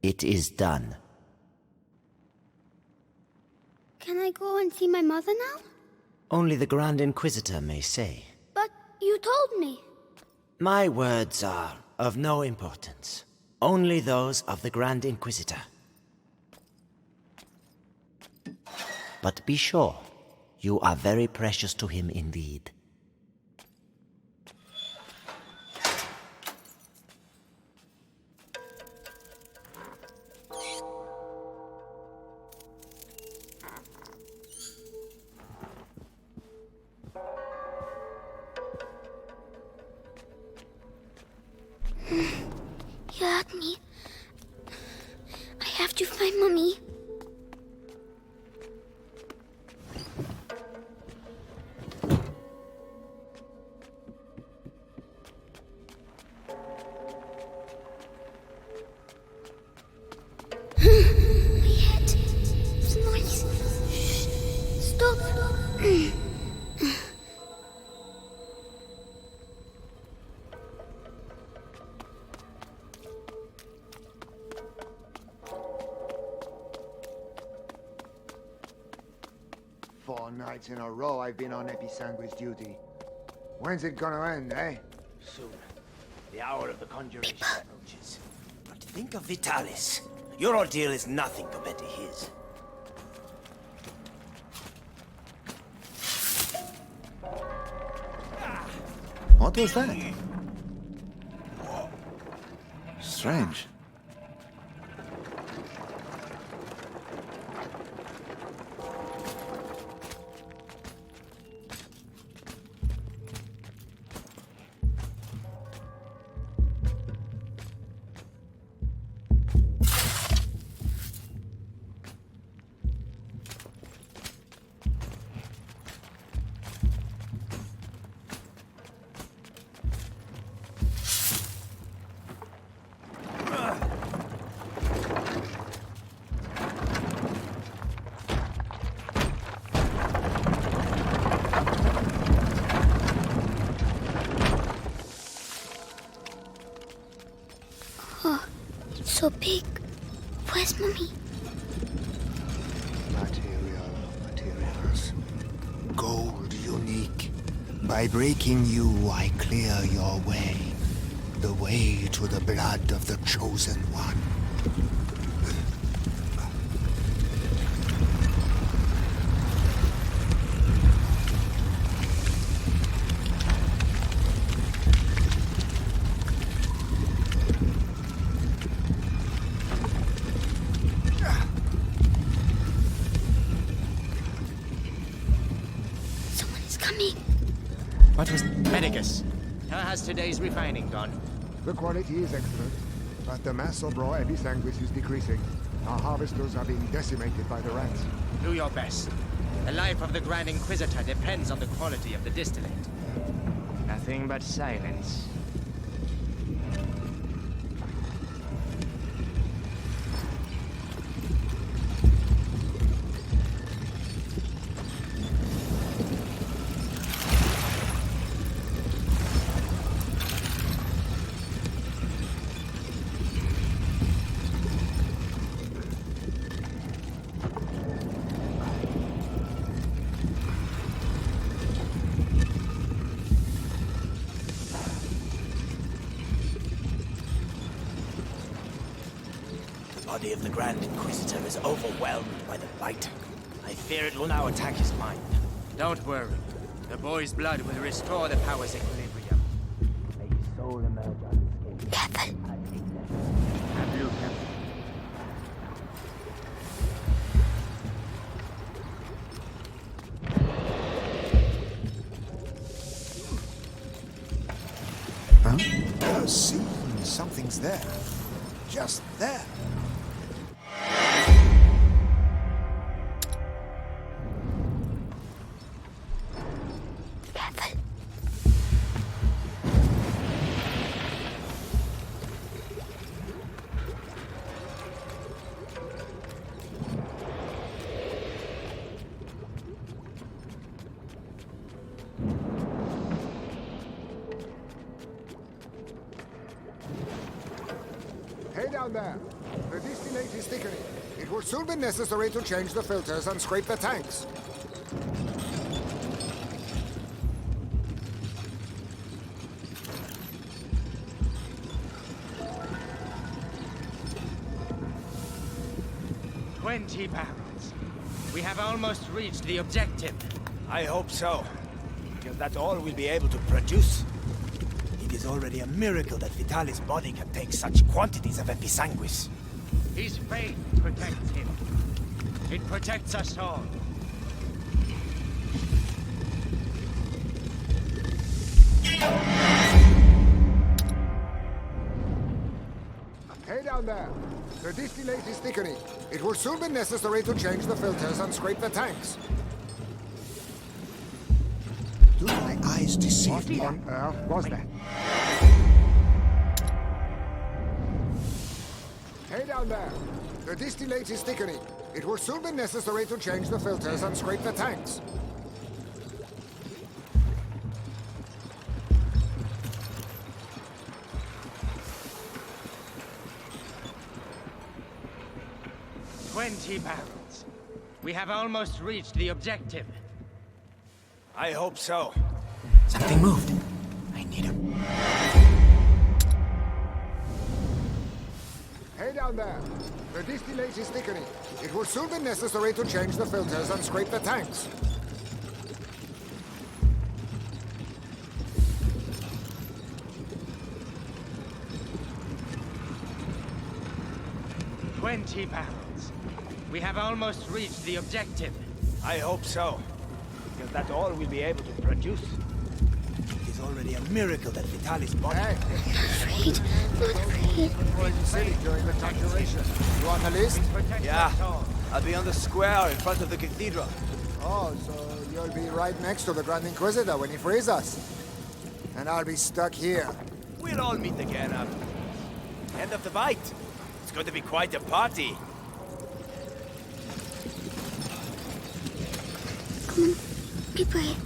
It is done. Can I go and see my mother now? Only the Grand Inquisitor may say. But you told me. My words are of no importance. Only those of the Grand Inquisitor. But be sure, you are very precious to him indeed. You hurt me. I have to find Mommy. My head. It's a noise. Shh. Stop. Four nights in a row I've been on Episanguis duty. When's it gonna end, eh? Soon. The hour of the conjuration approaches. But think of Vitalis. Your ordeal is nothing compared to his. What was that? Strange. Oh, it's so big. Where's Mommy? Material of materials. Gold unique. By breaking you, I clear your way. The way to the blood of the chosen one. Someone is coming. What was... Medicus, how has today's refining gone? The quality is excellent, but the mass of raw Episanguis is decreasing. Our harvesters are being decimated by the rats. Do your best. The life of the Grand Inquisitor depends on the quality of the distillate. Nothing but silence. The body of the Grand Inquisitor is overwhelmed by the bite. I fear it will now attack his mind. Don't worry. The boy's blood will restore the power's equilibrium. May his soul emerge unscathed. Careful. Have you kept... Huh? See, something's there. Just there. Careful. Hey down there. The distillate distillate is thickening. It will soon be necessary to change the filters and scrape the tanks. "20 barrels. We have almost reached the objective. I hope so. Because that's all we'll be able to produce. It is already a miracle that Vitalis' body can take such quantities of episanguis. His faith protects him. It protects us all. Hey down there. The distillate is thickening. It will soon be necessary to change the filters and scrape the tanks. Do my eyes deceive me? What on earth was that? Hey down there. The distillate is thickening. It will soon be necessary to change the filters and scrape the tanks. "20 barrels. We have almost reached the objective. I hope so. Something moved. I need him. Hey down there. The distillate is thickening. It will soon be necessary to change the filters and scrape the tanks. "20 barrels. We have almost reached the objective. I hope so. Because that's all we'll be able to produce. It is already a miracle that Vitalis' body... Hey, Afraid. Not afraid. going to city during the conjuration. You on the list? Protects Yeah. us all. I'll be on the square in front of the cathedral. Oh, so you'll be right next to the Grand Inquisitor when he frees us. And I'll be stuck here. We'll all meet again after. End of the fight. It's going to be quite a party. Come on. Be brave.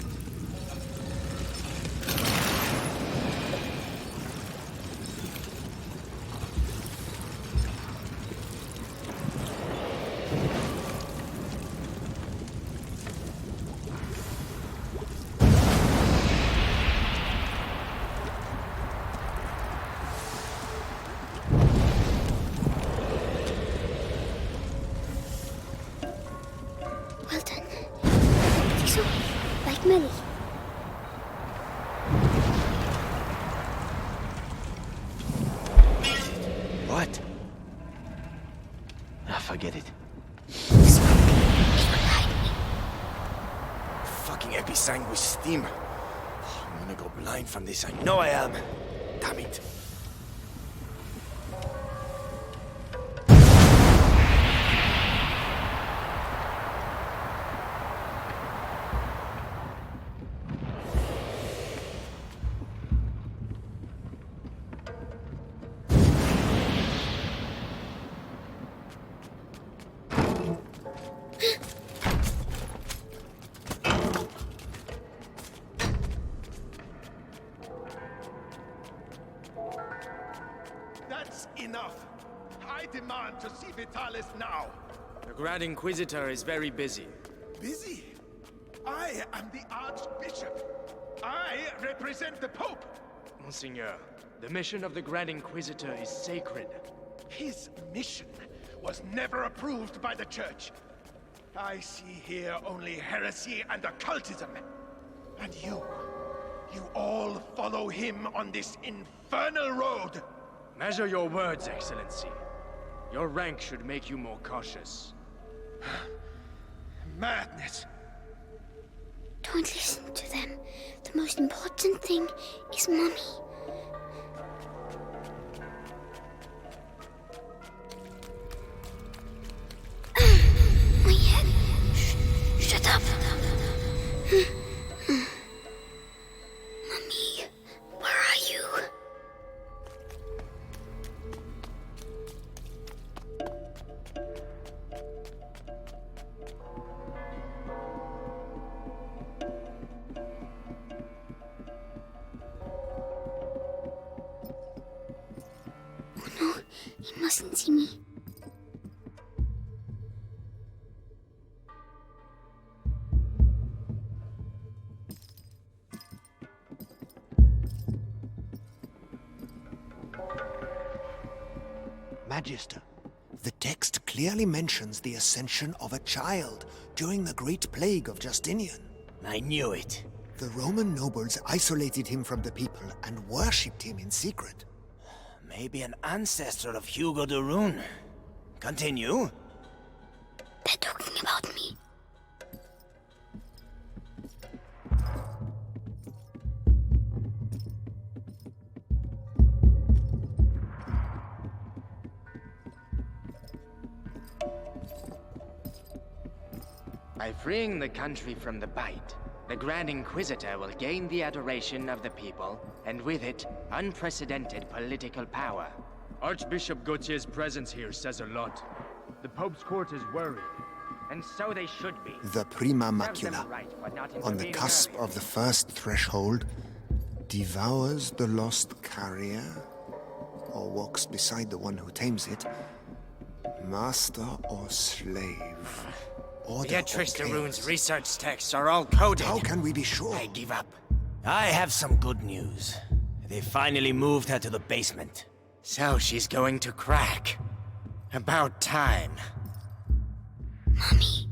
Well done. Think so? Like Millie. What? Ah, forget it. Smoke. It will hide me. Fucking episanguis steam. I'm gonna go blind from this. I know I am. Damn it. That's enough. I demand to see Vitalis now. The Grand Inquisitor is very busy. Busy? I am the Archbishop. I represent the Pope. Monseigneur, the mission of the Grand Inquisitor is sacred. His mission was never approved by the Church. I see here only heresy and occultism. And you all follow him on this infernal road. Measure your words, Excellency. Your rank should make you more cautious. Madness. Don't listen to them. The most important thing is Mummy. My head. Shut up. Mummy, where are you? Oh no, he mustn't see me. Magister. The text clearly mentions the ascension of a child during the Great Plague of Justinian. I knew it. The Roman nobles isolated him from the people and worshipped him in secret. Maybe an ancestor of Hugo de Rune. Continue. They're talking about me. By freeing the country from the Bite, the Grand Inquisitor will gain the adoration of the people, and with it, unprecedented political power. Archbishop Gautier's presence here says a lot. The Pope's court is worried. And so they should be. The Prima Serves them Macula, right for not on the intervening cusp earlier. of the first threshold, devours the lost carrier, or walks beside the one who tames it, master or slave. Order Beatrice or de Rune's chaos. research texts are all coded. How can we be sure? I give up. I have some good news. They finally moved her to the basement. So she's going to crack. About time. Mommy.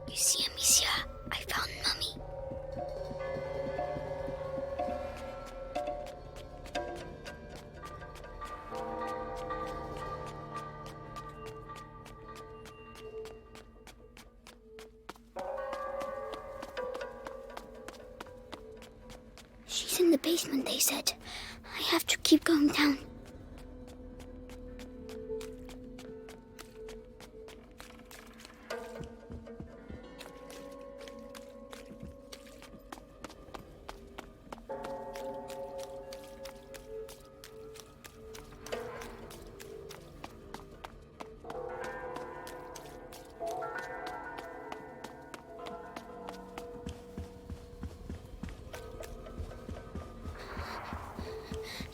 You see, Amicia, I found Mommy. She's in the basement, they said. I have to keep going down.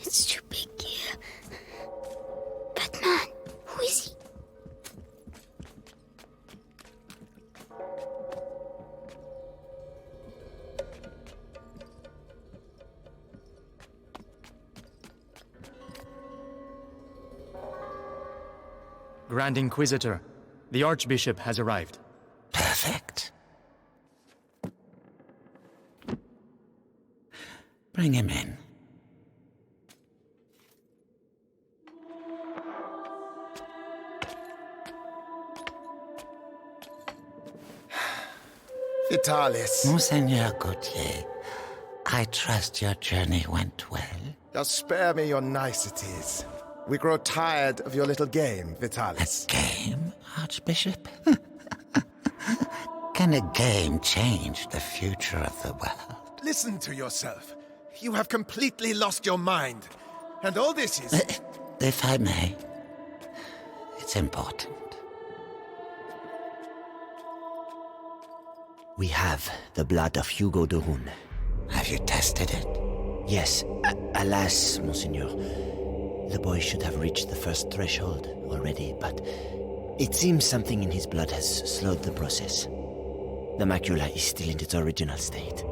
It's too big here. That man, who is he? Grand Inquisitor, the Archbishop has arrived. Perfect. Bring him in. Vitalis, Monseigneur Gautier, I trust your journey went well. just spare me your niceties. We grow tired of your little game, Vitalis. A game, Archbishop? Can a game change the future of the world? Listen to yourself. You have completely lost your mind. And all this is... If I may, it's important. We have the blood of Hugo de Rune. Have you tested it? Yes, alas, Monseigneur. The boy should have reached the first threshold already, but it seems something in his blood has slowed the process. The macula is still in its original state.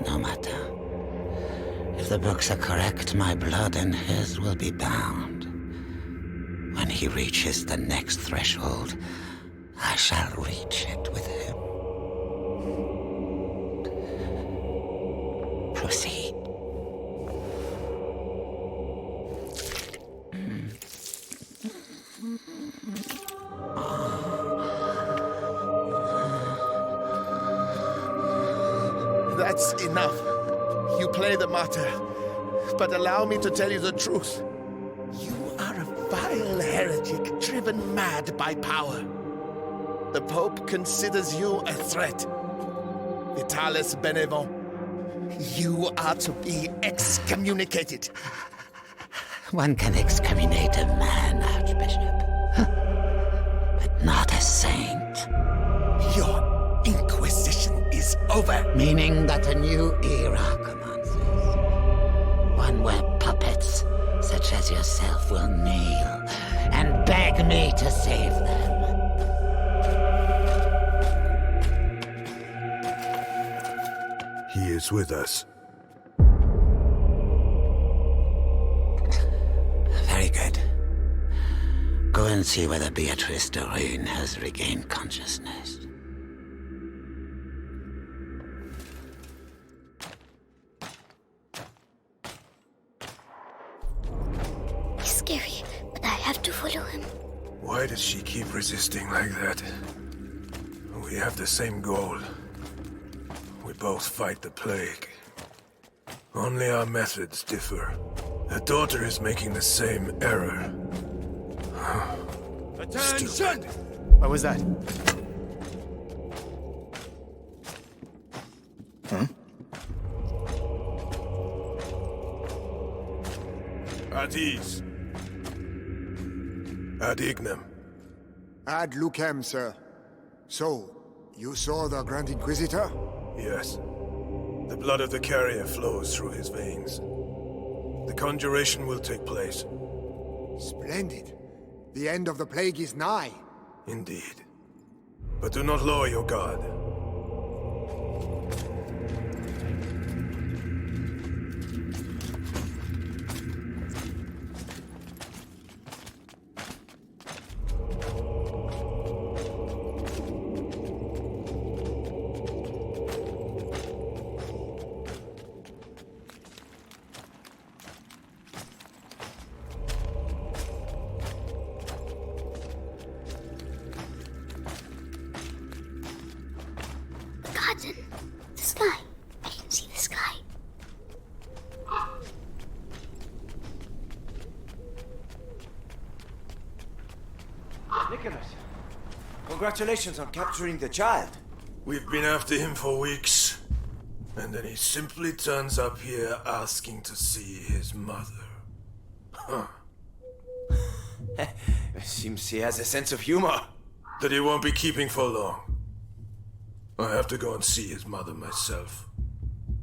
No matter. If the books are correct, my blood and his will be bound. When he reaches the next threshold, I shall reach it with him. Proceed. That's enough. You play the martyr. But allow me to tell you the truth. You are a vile heretic driven mad by power. The Pope considers you a threat. Vitalis Benevent. You are to be excommunicated. One can excommunicate a man, Archbishop, but not a saint. Your inquisition is over. Meaning that a new era commences. One where puppets, such as yourself, will kneel and beg me to save them. He is with us. Very good. Go and see whether Beatrice Doreen has regained consciousness. He's scary, but I have to follow him. Why does she keep resisting like that? We have the same goal. We both fight the plague. Only our methods differ. Her daughter is making the same error. Attention! What was that? At ease. Ad ignem. Ad lucem, sir. So, you saw the Grand Inquisitor? Yes. The blood of the carrier flows through his veins. The conjuration will take place. Splendid. The end of the plague is nigh. Indeed. But do not lower your guard. Garden. The sky. I can see the sky. Nicholas, congratulations on capturing the child. We've been after him for weeks. And then he simply turns up here asking to see his mother. Huh. Seems he has a sense of humor. That he won't be keeping for long. I have to go and see his mother myself.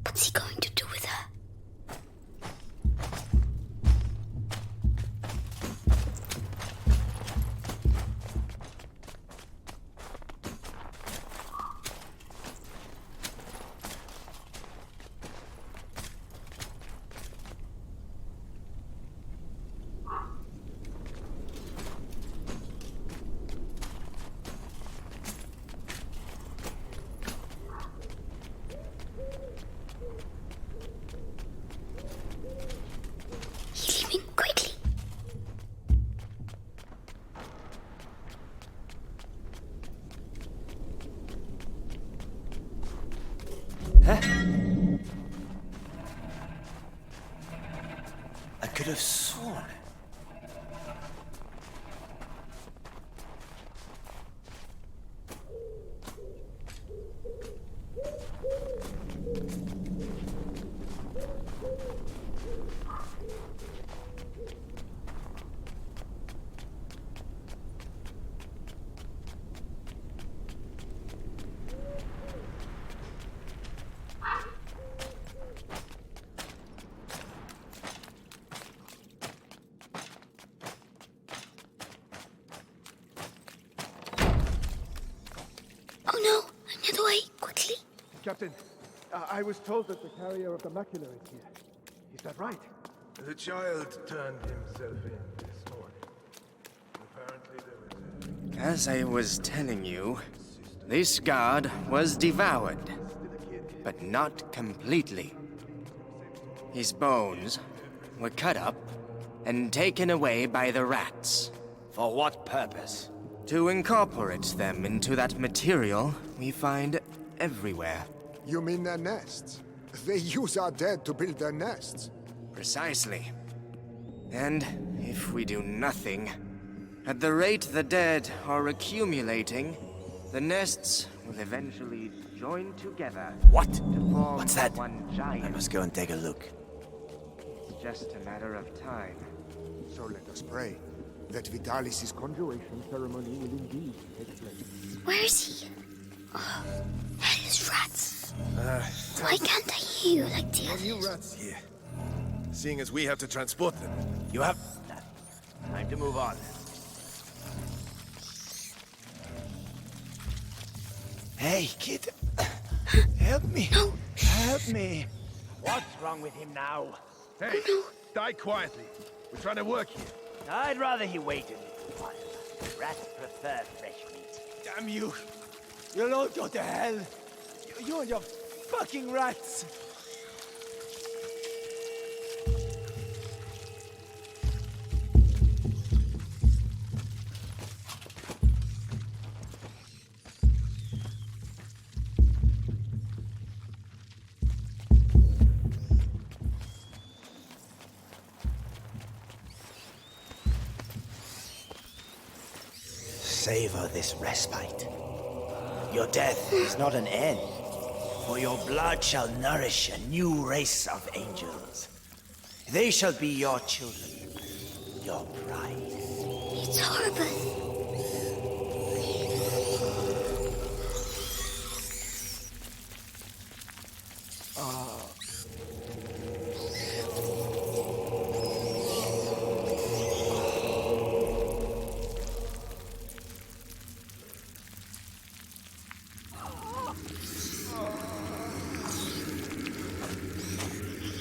What's he going to do with her? He's leaving quickly. Huh? I could have sworn. Oh no! Another way! Quickly! Captain, I was told that the carrier of the macula is here. Is that right? The child turned himself in this morning. Apparently there was As I was telling you, this guard was devoured, but not completely. His bones were cut up and taken away by the rats. For what purpose? To incorporate them into that material we find everywhere. You mean their nests? They use our dead to build their nests. Precisely. And if we do nothing, at the rate the dead are accumulating, the nests will eventually joined together. What? To form What's that? one I giant. must go and take a look. It's just a matter of time. So let us pray that Vitalis' conjuration ceremony will indeed take place. Where is he? Oh, hellish rats. Why can't I hear you like the New others? rats here. Seeing as we have to transport them. You have... time to move on. Hey, kid. Help me. No. Help me. What's wrong with him now? Hey, die quietly. We're trying to work here. I'd rather he waited a little while. Rats prefer fresh meat. Damn you. You'll all go to hell. You and your fucking rats. Savor this respite. Your death is not an end, for your blood shall nourish a new race of angels. They shall be your children, your pride. It's horrible.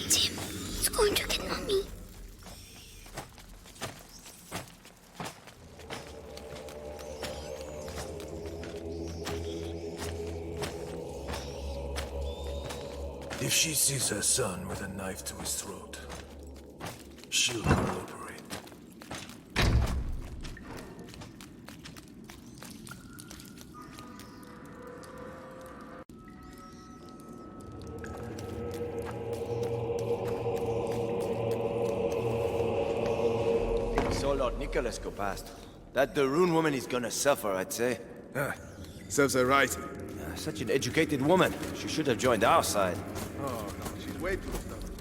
Tim, it's going to get Mommy. If she sees her son with a knife to his throat, she'll cooperate. So Lord Nicholas go past. That the Rune woman is gonna suffer, I'd say. Serves her right. Such an educated woman. She should have joined our side. Oh, no, she's way too stubborn.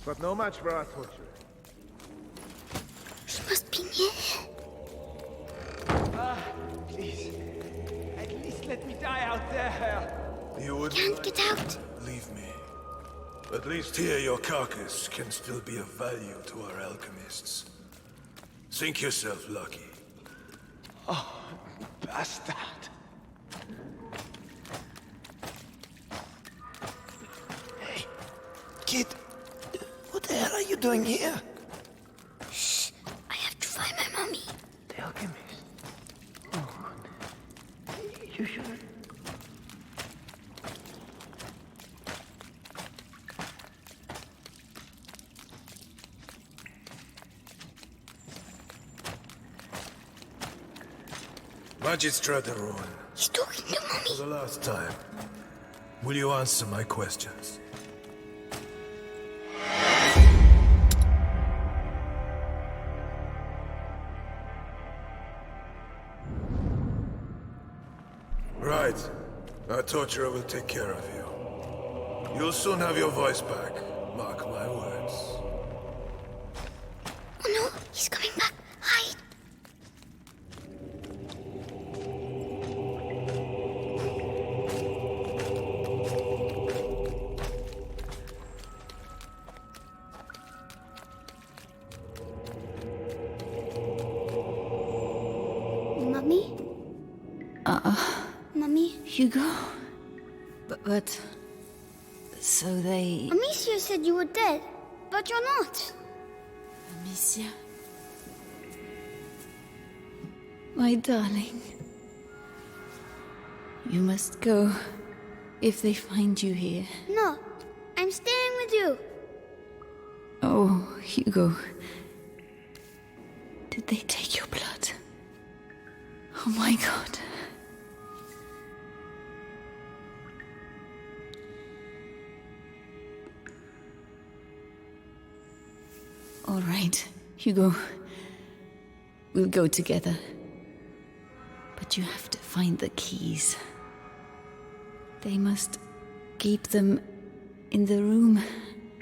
But no match for our torture. He must be near. Please. At least let me die out there. You would Can't get out. leave me. At least here your carcass can still be of value to our alchemists. Think yourself lucky. Bastard. Hey, kid. What the hell are you doing here? Shh. I have to find my mommy. The alchemist. Oh. You should... Magistrate Ruin, He's talking to for Mommy. the last time, will you answer my questions? Right. Our torturer will take care of you. You'll soon have your voice back. Mark my words. Oh no, he's coming back. Hide. Mommy? Mommy? Hugo? But... So they... Amicia said you were dead, but you're not. Amicia? My darling. You must go if they find you here. No, I'm staying with you. Oh, Hugo. Did they take your blood? Oh my god. All right, Hugo. We'll go together. But you have to find the keys. They must keep them in the room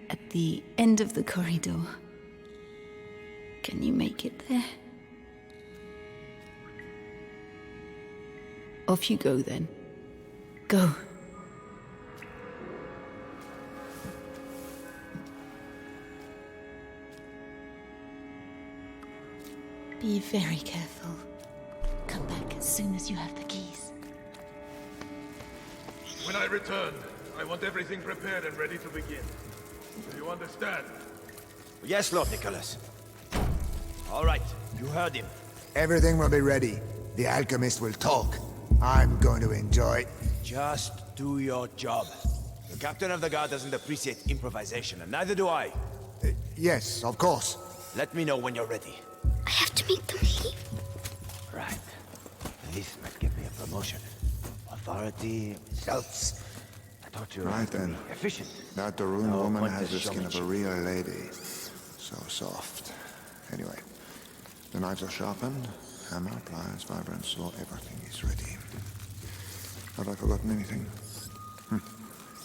at the end of the corridor. Can you make it there? Off you go then. Go. Be very careful. Come back as soon as you have the keys. When I return, I want everything prepared and ready to begin. Do you understand? Yes, Lord Nicholas. All right, you heard him. Everything will be ready. The alchemist will talk. I'm going to enjoy. Just do your job. The captain of the guard doesn't appreciate improvisation, and neither do I. Yes, of course. Let me know when you're ready. I have to make them leave. Right. This might give me a promotion. Authority, results. I taught you Right to then. be efficient. That the rune No woman pointless has the skin of a showmanship. real lady. So soft. Anyway, the knives are sharpened, hammer, pliers, vibrant saw, everything is ready. Have I forgotten anything?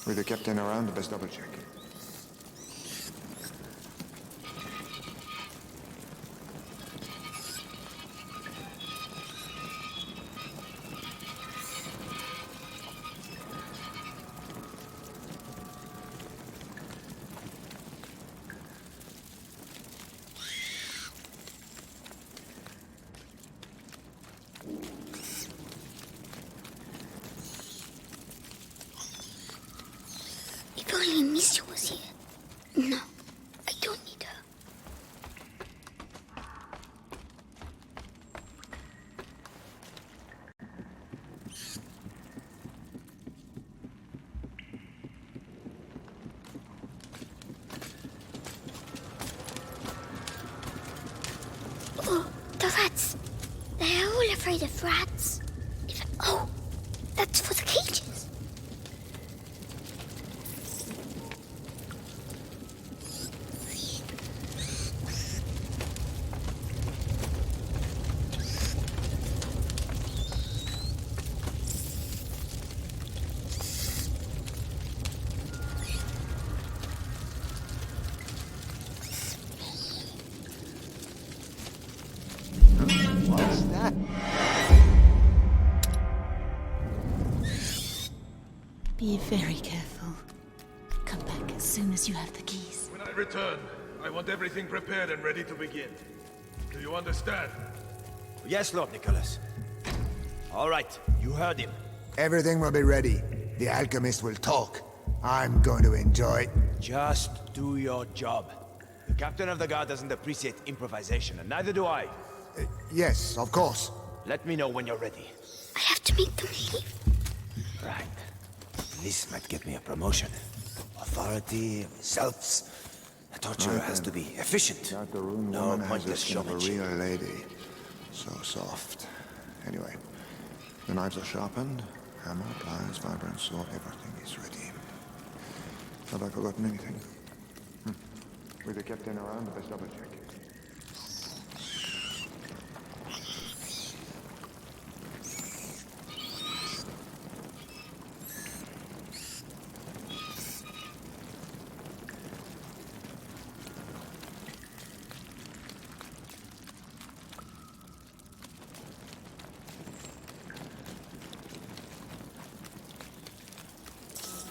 With the captain around, best double check. If only Misha was here. No, I don't need her. Oh, the rats. They're all afraid of rats. Oh, that's for the cages. What's that? Be very careful. Come back as soon as you have the keys. When I return, I want everything prepared and ready to begin. Do you understand? Yes, Lord Nicholas. All right, you heard him. Everything will be ready. The alchemist will talk. I'm going to enjoy. Just do your job. The captain of the guard doesn't appreciate improvisation, and neither do I. Yes, of course. Let me know when you're ready. I have to make them leave. Right. This might give me a promotion. Authority, results. I taught you Right has then. to be efficient. That the rune No woman has the pointless skin of a showmanship. real lady. So soft. Anyway, the knives are sharpened, hammer, pliers, vibrant saw, everything is ready. Have I forgotten anything? With the captain around, best double check.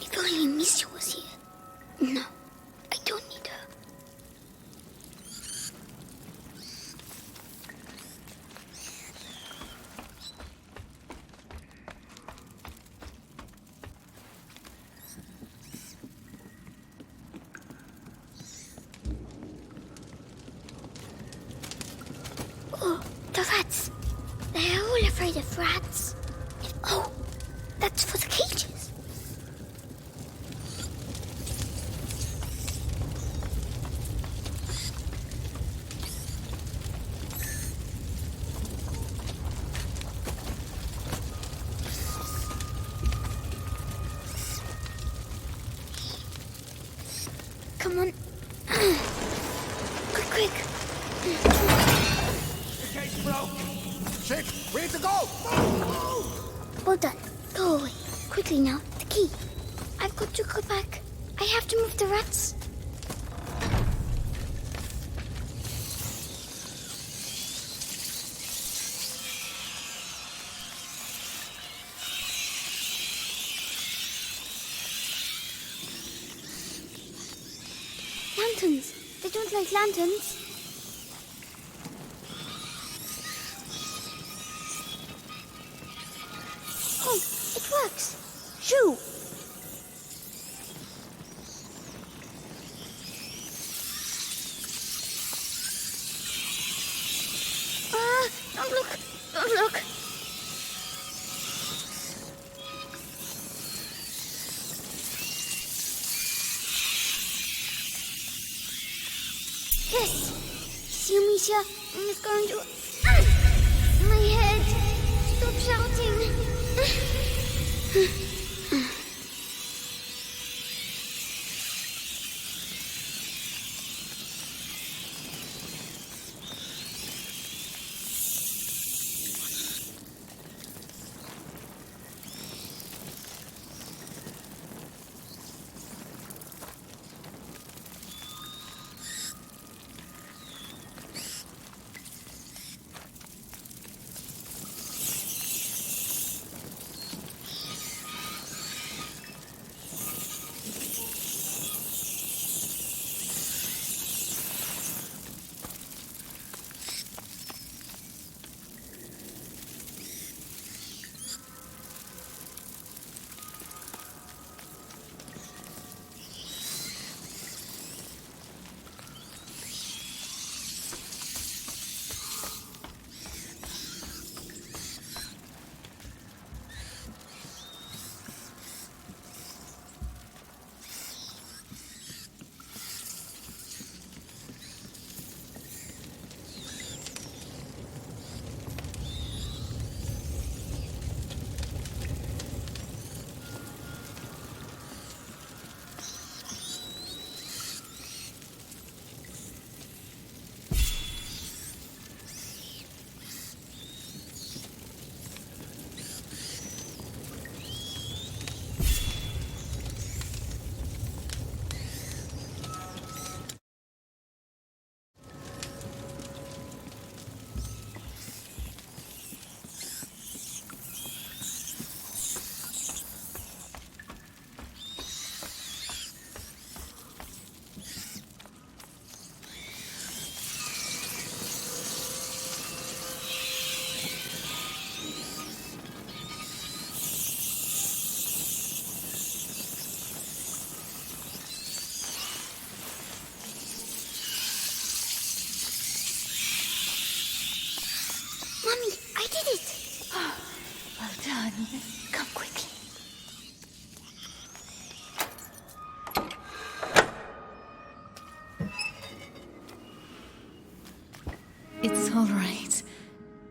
If only Misha was here. No, I don't need her. Oh, the rats. They're all afraid of rats. Oh, that's for the cages. Come on. Quick. Shit! We need to go! Well done. Go away. Quickly now. The key. I've got to go back. I have to move the rats. Lanterns. They don't like lanterns. Oh, it works. Shoo! Don't look! Don't look! Yes! See, Amicia, I'm going to... My head! Stop shouting! Mommy, I did it! Oh, well done. Come quickly. It's all right.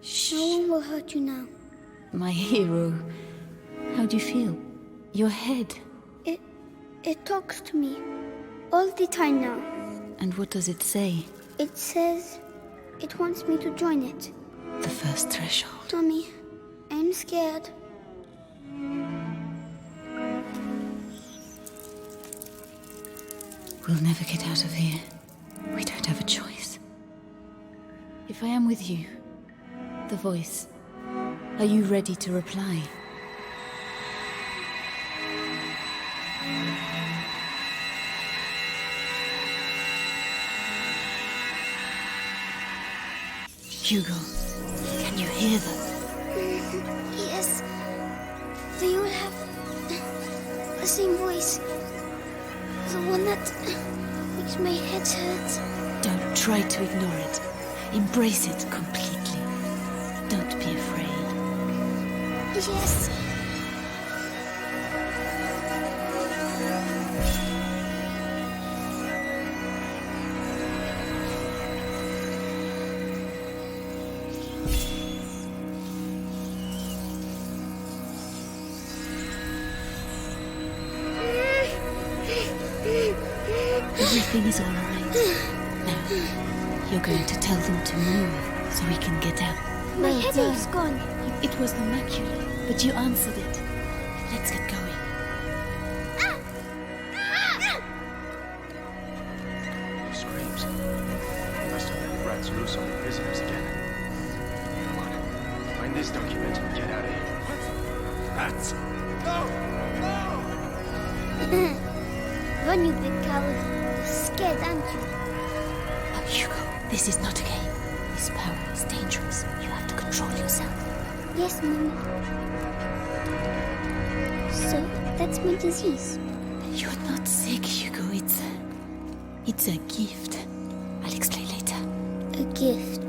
Shh. No one will hurt you now. My hero. How do you feel? Your head. It talks to me. All the time now. And what does it say? It says it wants me to join it. The first threshold. Mommy, I'm scared. We'll never get out of here. We don't have a choice. If I am with you, the voice, are you ready to reply? Hugo, can you hear them? Yes. They all have the same voice. The one that makes my head hurt. Don't try to ignore it. Embrace it completely. Don't be afraid. Yes. Everything is all right. Now, you're going to tell them to move so we can get out. My headache's gone. It was the macula, but you answered it. Let's get going. this document and get out of here. Rats! No! Run, you big coward. You're scared, aren't you? Oh, Hugo, this is not a game. This power is dangerous. You have to control yourself. Yes, Mummy. So, that's my disease. You're not sick, Hugo. It's a gift. I'll explain later. A gift.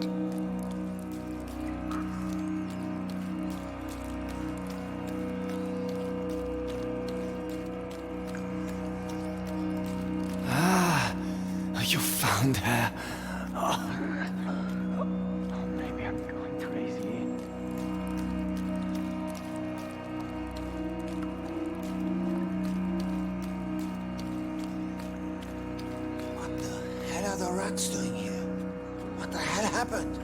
You found her. Maybe I'm going crazy. What the hell are the rats doing here? What the hell happened?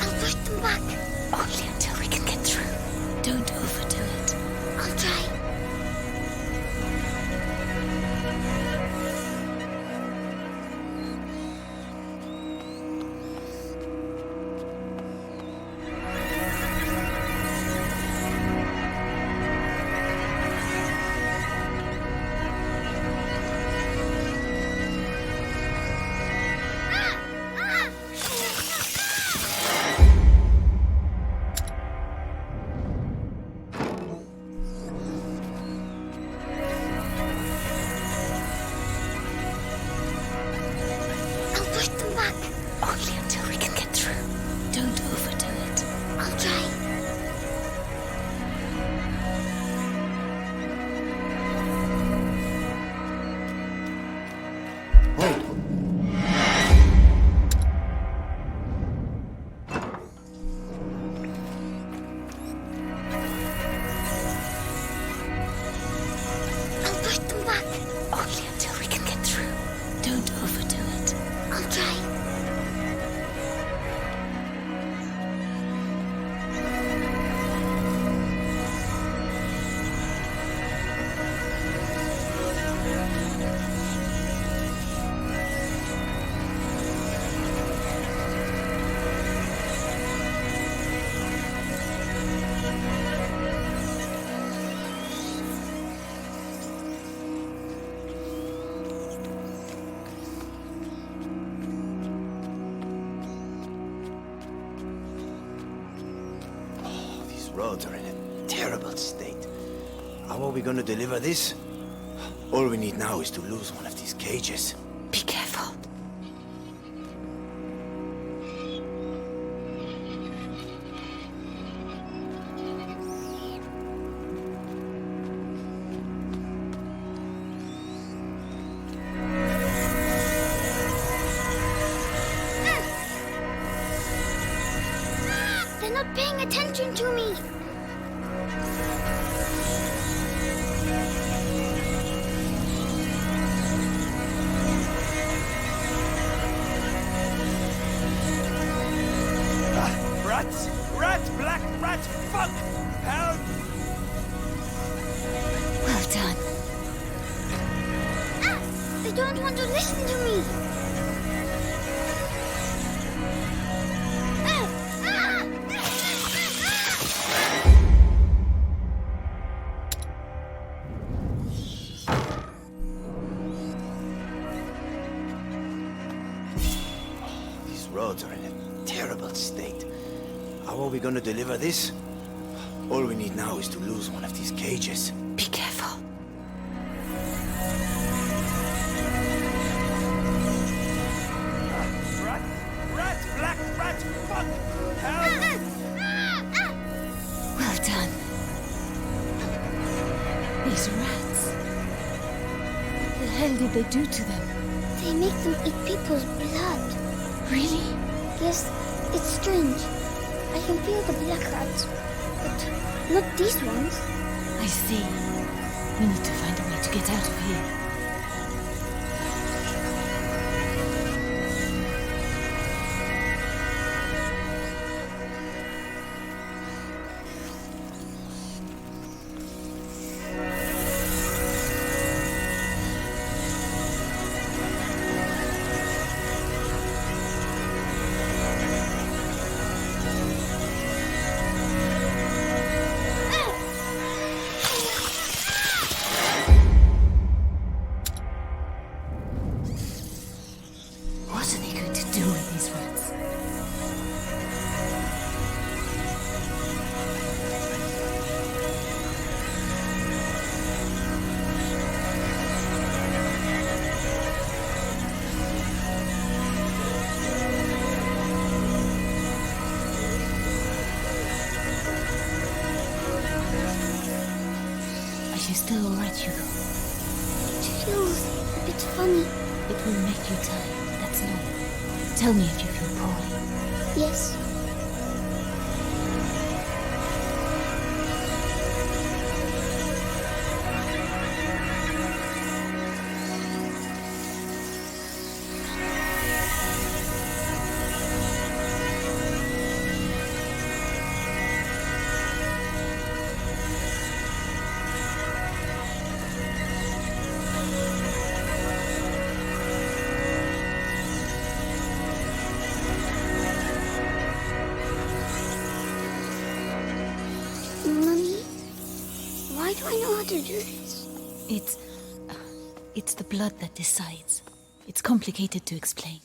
I'll push them back. Only until we can get through. Don't overdo it. I'll try. I'll push them back. Only until we can get through. Don't overdo it. I'll try. I'll push them back. Only until we can get through. Don't overdo it. I'll try. These roads are in a terrible state. How are we going to deliver this? All we need now is to lose one of these cages. Be careful. They're not paying attention to me. Rats! Rats! Black rats! Fuck! Help! Well done. They don't want to listen to me. These roads are in a terrible state. How are we gonna deliver this? All we need now is to lose one of these cages. Be careful. Rat! Rat! Black rat! Fuck! Help! Well done. These rats. What the hell did they do to them? They make them eat people's blood. Really? Yes, it's strange. I can feel the black rats, but not these ones. I see. We need to find a way to get out of here. What are they going to do with these rats? Are you still alright, Hugo? It feels a bit funny. It will make you tired, that's normal. Tell me if you feel poorly. Yes. Mommy, why do I know how to do this? It's the blood that decides. It's complicated to explain.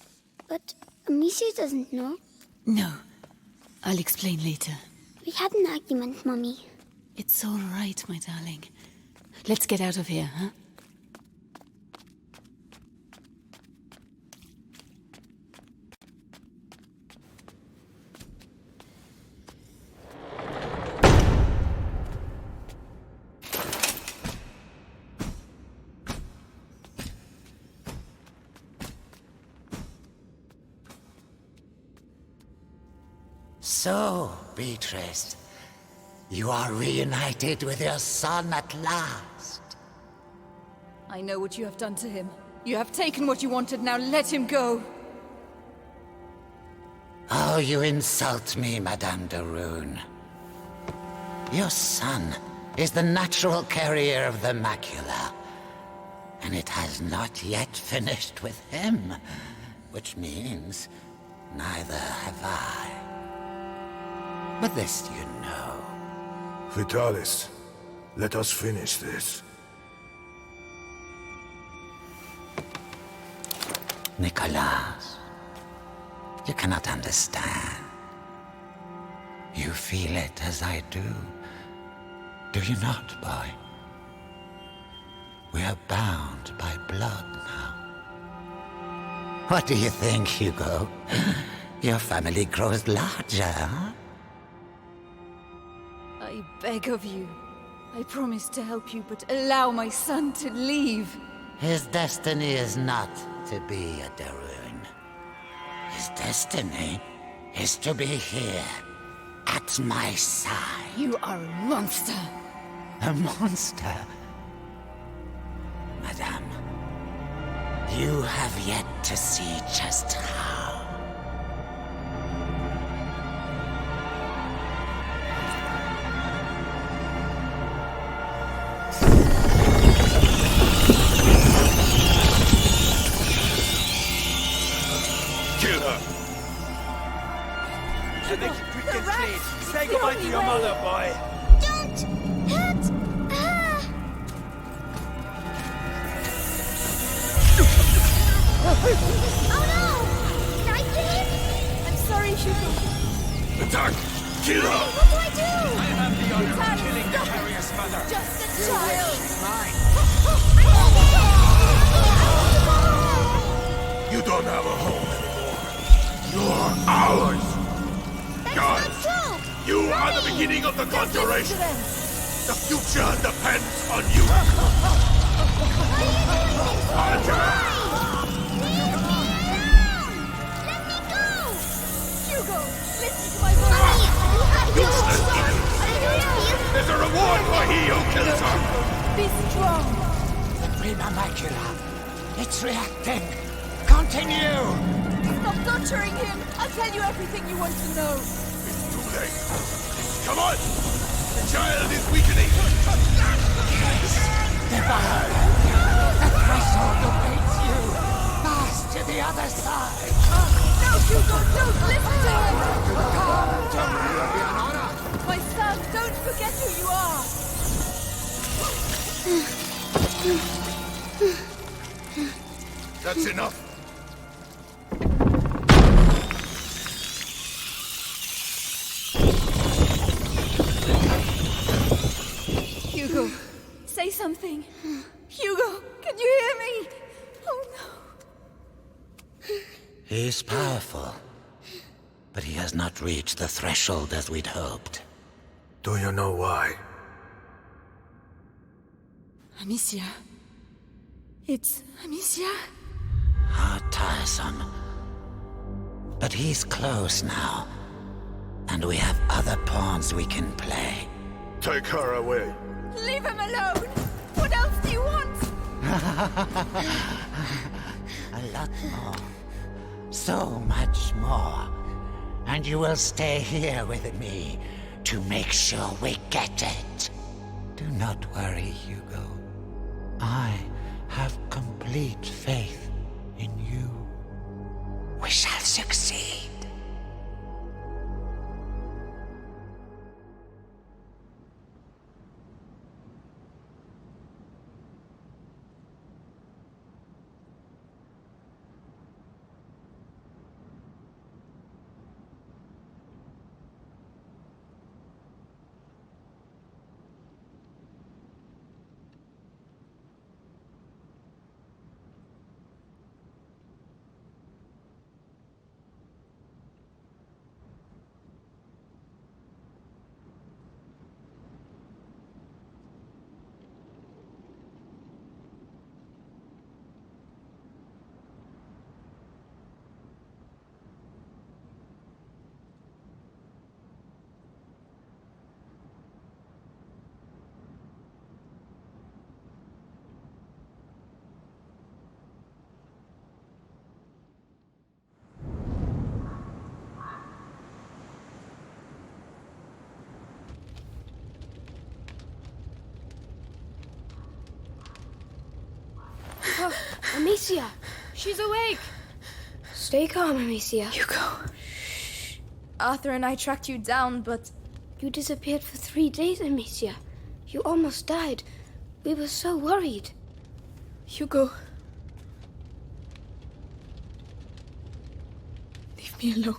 But Amicia doesn't know. No, I'll explain later. We had an argument, Mommy. It's all right, my darling. Let's get out of here, huh? So, Beatrice, you are reunited with your son at last. I know what you have done to him. You have taken what you wanted, now let him go. Oh, you insult me, Madame de Rune. Your son is the natural carrier of the macula, and it has not yet finished with him, which means neither have I. But this you know. Vitalis, let us finish this. Nicholas, you cannot understand. You feel it as I do. Do you not, boy? We are bound by blood now. What do you think, Hugo? Your family grows larger, huh? I beg of you. I promise to help you, but allow my son to leave. His destiny is not to be a de Rune. His destiny is to be here, at my side. You are a monster. A monster? Madame, you have yet to see just how. Kill her! Quick and clean! Say goodbye to your mother, boy! Don't hurt her! Oh no! Did I kill him? I'm sorry, Hugo. Attack! Kill her! What do I do? I have the honor of killing the curious mother. Just a child. You don't have a home anymore. You're ours! That's Guys, not true. you are the beginning of the conjuration! The future depends on you! Hugo, listen to my voice. Useless idiot! There's a reward for he who kills her! Be strong. The prima macula. It's reacting. Continue! Stop torturing him. I'll tell you everything you want to know. It's too late. Come on! The child is weakening! Devour! The threshold awaits you! Pass to the other side! No, Hugo, don't listen to him. Come to me, it'll be an honor! My son, don't forget who you are. That's enough! Hugo, say something. Hugo, can you hear me? Oh no. He's powerful, but he has not reached the threshold as we'd hoped. Do you know why? Amicia. It's Amicia. How tiresome. But he's close now, and we have other pawns we can play. Take her away. Leave him alone. What else do you want? A lot more. So much more. And you will stay here with me to make sure we get it. Do not worry, Hugo. I have complete faith in you. We shall succeed. Amicia, she's awake. Stay calm, Amicia. Hugo. Arthur and I tracked you down, but... You disappeared for 3 days, Amicia. You almost died. We were so worried. Hugo. Leave me alone.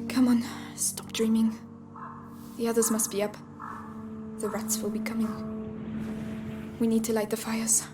Come on, stop dreaming. The others must be up. The rats will be coming. We need to light the fires.